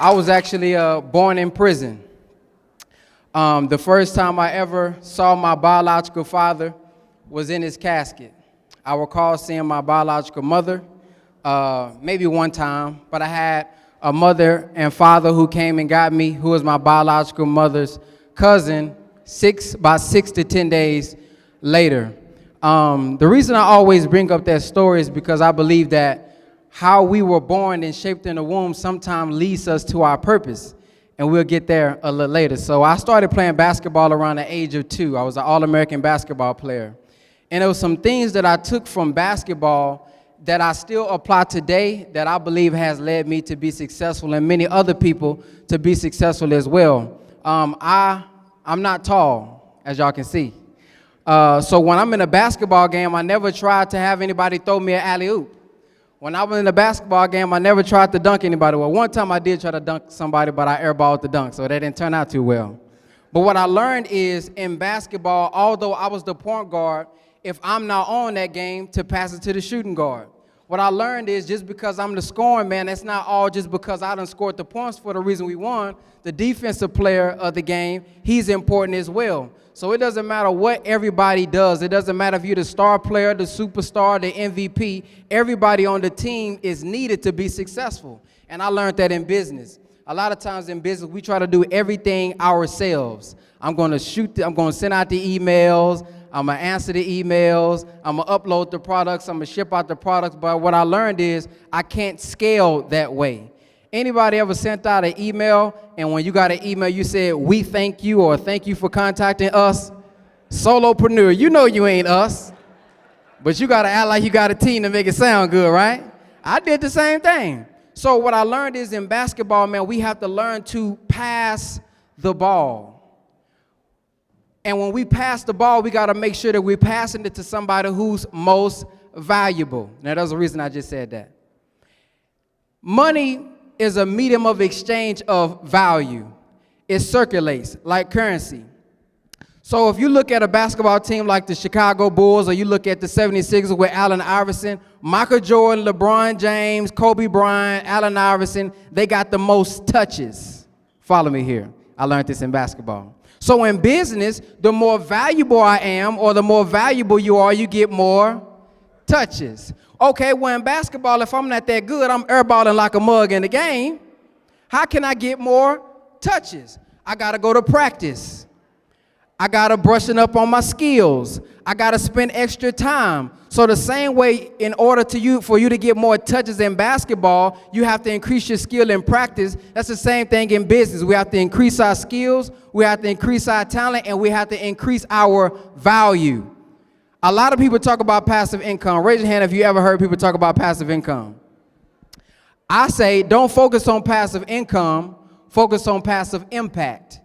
I was actually born in prison. The first time I ever saw my biological father was in his casket. I recall seeing my biological mother maybe one time, but I had a mother and father who came and got me, who was my biological mother's cousin, about 6 to 10 days later. The reason I always bring up that story is because I believe that how we were born and shaped in the womb sometimes leads us to our purpose, and we'll get there a little later. So I started playing basketball around the age of 2. I was an All-American basketball player. And there were some things that I took from basketball that I still apply today that I believe has led me to be successful and many other people to be successful as well. I'm not tall, as y'all can see. So when I'm in a basketball game, I never tried to have anybody throw me an alley-oop. When I was in a basketball game, I never tried to dunk anybody. Well, one time I did try to dunk somebody, but I airballed the dunk, so that didn't turn out too well. But what I learned is in basketball, although I was the point guard, if I'm not on that game, to pass it to the shooting guard. What I learned is just because I'm the scoring man, that's not all just because I done scored the points for the reason we won. The defensive player of the game, he's important as well. So it doesn't matter what everybody does. It doesn't matter if you're the star player, the superstar, the MVP. Everybody on the team is needed to be successful. And I learned that in business. A lot of times in business, we try to do everything ourselves. I'm going to send out the emails. I'm going to answer the emails. I'm going to upload the products. I'm going to ship out the products. But what I learned is I can't scale that way. Anybody ever sent out an email, and when you got an email, you said, "We thank you," or "Thank you for contacting us"? Solopreneur, you know you ain't us, but you got to act like you got a team to make it sound good, right? I did the same thing. So what I learned is in basketball, man, we have to learn to pass the ball. And when we pass the ball, we got to make sure that we're passing it to somebody who's most valuable. Now, there's a reason I just said that. Money is a medium of exchange of value. It circulates like currency. So if you look at a basketball team like the Chicago Bulls, or you look at the 76ers with Allen Iverson, Michael Jordan, LeBron James, Kobe Bryant, Allen Iverson, they got the most touches. Follow me here. I learned this in basketball. So in business, the more valuable I am, or the more valuable you are, you get more touches. Okay, well, in basketball, if I'm not that good, I'm airballing like a mug in the game. How can I get more touches? I got to go to practice. I got to brushing up on my skills. I got to spend extra time. So the same way, in order for you to get more touches in basketball, you have to increase your skill in practice. That's the same thing in business. We have to increase our skills, we have to increase our talent, and we have to increase our value. A lot of people talk about passive income. Raise your hand if you ever heard people talk about passive income. I say don't focus on passive income, focus on passive impact.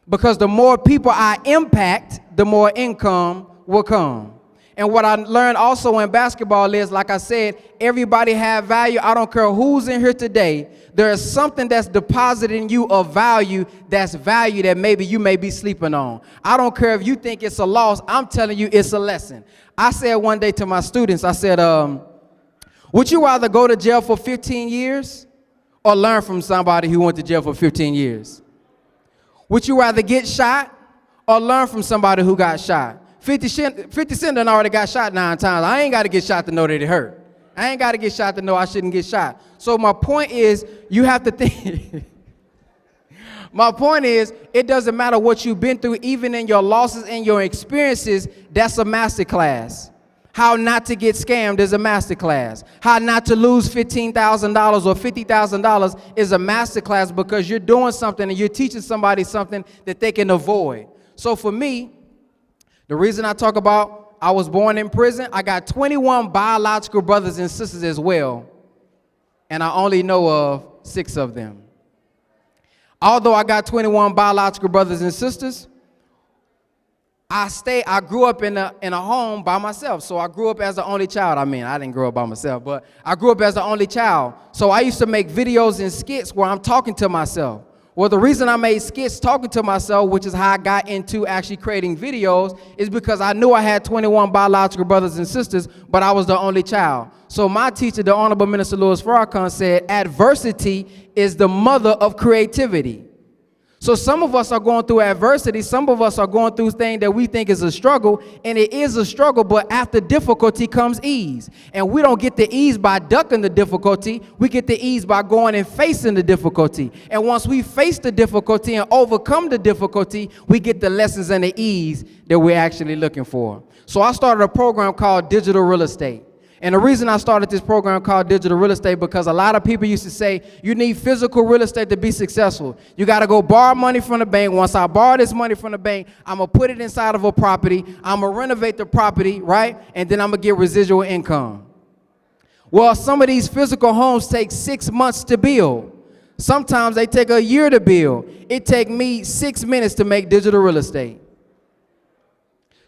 Because the more people I impact, the more income will come. And what I learned also in basketball is, like I said, everybody have value. I don't care who's in here today. There is something that's deposited in you of value that maybe you may be sleeping on. I don't care if you think it's a loss. I'm telling you it's a lesson. I said one day to my students, I said, would you rather go to jail for 15 years or learn from somebody who went to jail for 15 years? Would you rather get shot or learn from somebody who got shot? 50 Cent done already got shot 9 times. I ain't got to get shot to know that it hurt. I ain't got to get shot to know I shouldn't get shot. So my point is, you have to think. My point is, it doesn't matter what you've been through, even in your losses and your experiences, that's a masterclass. How not to get scammed is a masterclass. How not to lose $15,000 or $50,000 is a masterclass, because you're doing something and you're teaching somebody something that they can avoid. So for me, the reason I talk about I was born in prison, I got 21 biological brothers and sisters as well, and I only know of 6 of them. Although I got 21 biological brothers and sisters, I grew up in a home by myself. So I grew up as the only child. I mean, I didn't grow up by myself, but I grew up as the only child. So I used to make videos and skits where I'm talking to myself. Well, the reason I made skits talking to myself, which is how I got into actually creating videos, is because I knew I had 21 biological brothers and sisters, but I was the only child. So my teacher, the Honorable Minister Louis Farrakhan, said, adversity is the mother of creativity. So some of us are going through adversity. Some of us are going through things that we think is a struggle, and it is a struggle, but after difficulty comes ease. And we don't get the ease by ducking the difficulty. We get the ease by going and facing the difficulty. And once we face the difficulty and overcome the difficulty, we get the lessons and the ease that we're actually looking for. So I started a program called Digital Real Estate. And the reason I started this program called Digital Real Estate, because a lot of people used to say, you need physical real estate to be successful. You got to go borrow money from the bank. Once I borrow this money from the bank, I'm going to put it inside of a property. I'm going to renovate the property, right? And then I'm going to get residual income. Well, some of these physical homes take 6 months to build. Sometimes they take a year to build. It take me 6 minutes to make digital real estate.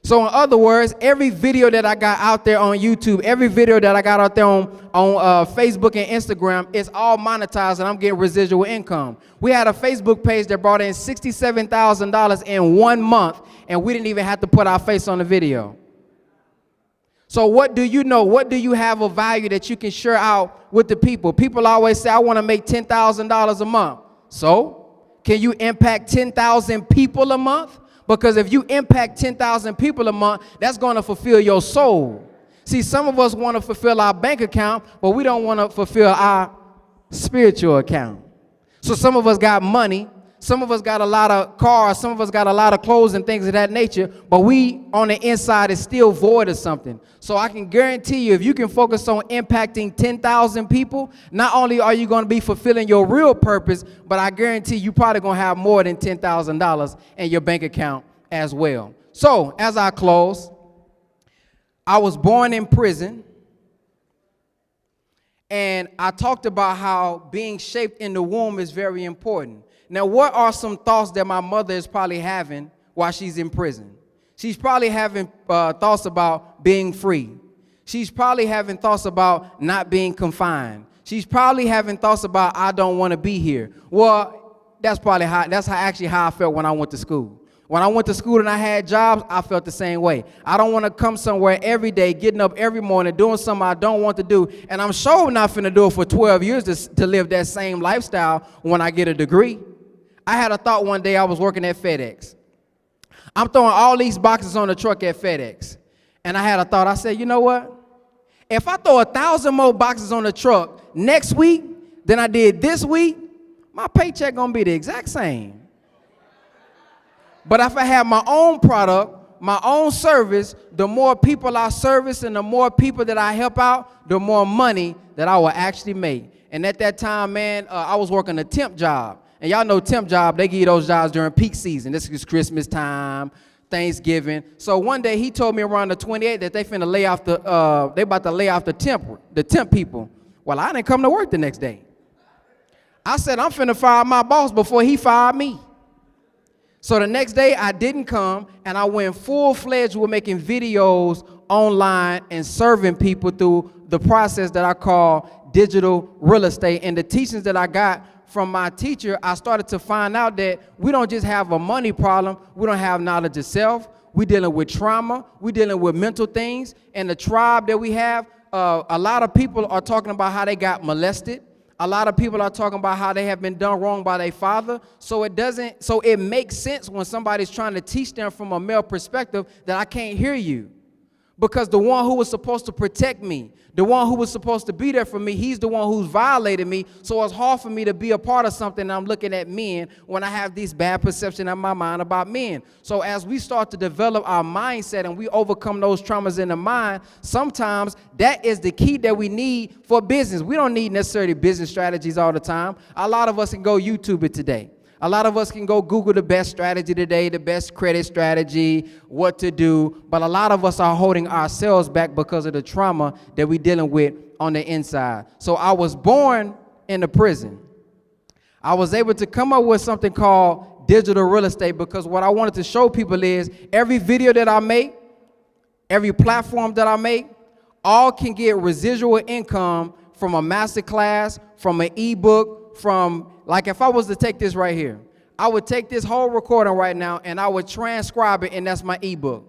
So in other words, every video that I got out there on YouTube, every video that I got out there on Facebook and Instagram, is all monetized and I'm getting residual income. We had a Facebook page that brought in $67,000 in 1 month, and we didn't even have to put our face on the video. So what do you know? What do you have of value that you can share out with the people? People always say, I want to make $10,000 a month. So can you impact 10,000 people a month? Because if you impact 10,000 people a month, that's going to fulfill your soul. See, some of us want to fulfill our bank account, but we don't want to fulfill our spiritual account. So some of us got money, some of us got a lot of cars, some of us got a lot of clothes and things of that nature, but we on the inside is still void of something. So I can guarantee you, if you can focus on impacting 10,000 people, not only are you going to be fulfilling your real purpose, but I guarantee you probably going to have more than $10,000 in your bank account as well. So as I close, I was born in prison, and I talked about how being shaped in the womb is very important. Now, what are some thoughts that my mother is probably having while she's in prison? She's probably having thoughts about being free. She's probably having thoughts about not being confined. She's probably having thoughts about, I don't want to be here. Well, that's actually how I felt when I went to school. When I went to school and I had jobs, I felt the same way. I don't want to come somewhere every day, getting up every morning, doing something I don't want to do. And I'm sure not finna do it for 12 years to live that same lifestyle when I get a degree. I had a thought one day. I was working at FedEx. I'm throwing all these boxes on the truck at FedEx. And I had a thought. I said, you know what? If I throw 1,000 more boxes on the truck next week than I did this week, my paycheck gonna be the exact same. But if I have my own product, my own service, the more people I service and the more people that I help out, the more money that I will actually make. And at that time, man, I was working a temp job. And y'all know temp job, they give you those jobs during peak season. This is Christmas time, Thanksgiving. So one day he told me around the 28th that they finna lay off they about to lay off the temp people. Well, I didn't come to work the next day. I said, I'm finna fire my boss before he fired me. So the next day I didn't come, and I went full-fledged with making videos online and serving people through the process that I call digital real estate. And the teachings that I got from my teacher, I started to find out that we don't just have a money problem, we don't have knowledge of self, we're dealing with trauma, we're dealing with mental things. And the tribe that we have, a lot of people are talking about how they got molested. A lot of people are talking about how they have been done wrong by their father. So it makes sense when somebody's trying to teach them from a male perspective that I can't hear you. Because the one who was supposed to protect me, the one who was supposed to be there for me, he's the one who's violated me. So it's hard for me to be a part of something, and I'm looking at men when I have this bad perception in my mind about men. So as we start to develop our mindset and we overcome those traumas in the mind, sometimes that is the key that we need for business. We don't need necessarily business strategies all the time. A lot of us can go YouTube it today. A lot of us can go Google the best strategy today, the best credit strategy, what to do, but a lot of us are holding ourselves back because of the trauma that we're dealing with on the inside. So I was born in a prison. I was able to come up with something called digital real estate because what I wanted to show people is every video that I make, every platform that I make, all can get residual income from a master class, from an ebook, from, like if I was to take this right here, I would take this whole recording right now and I would transcribe it, and that's my ebook.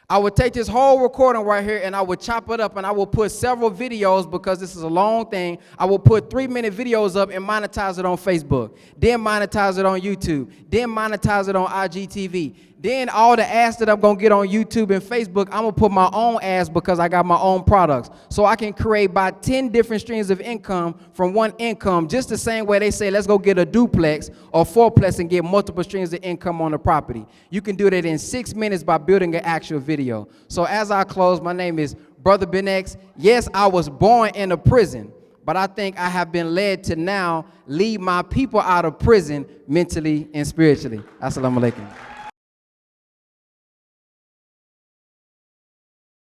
I would take this whole recording right here and I would chop it up and I will put several videos, because this is a long thing. I will put 3-minute videos up and monetize it on Facebook, then monetize it on YouTube, then monetize it on IGTV. Then all the ads that I'm gonna get on YouTube and Facebook, I'm gonna put my own ads because I got my own products. So I can create about 10 different streams of income from one income, just the same way they say, let's go get a duplex or fourplex and get multiple streams of income on the property. You can do that in 6 minutes by building an actual video. So as I close, my name is Brother Ben X. Yes, I was born in a prison, but I think I have been led to now lead my people out of prison mentally and spiritually. Assalamu alaikum.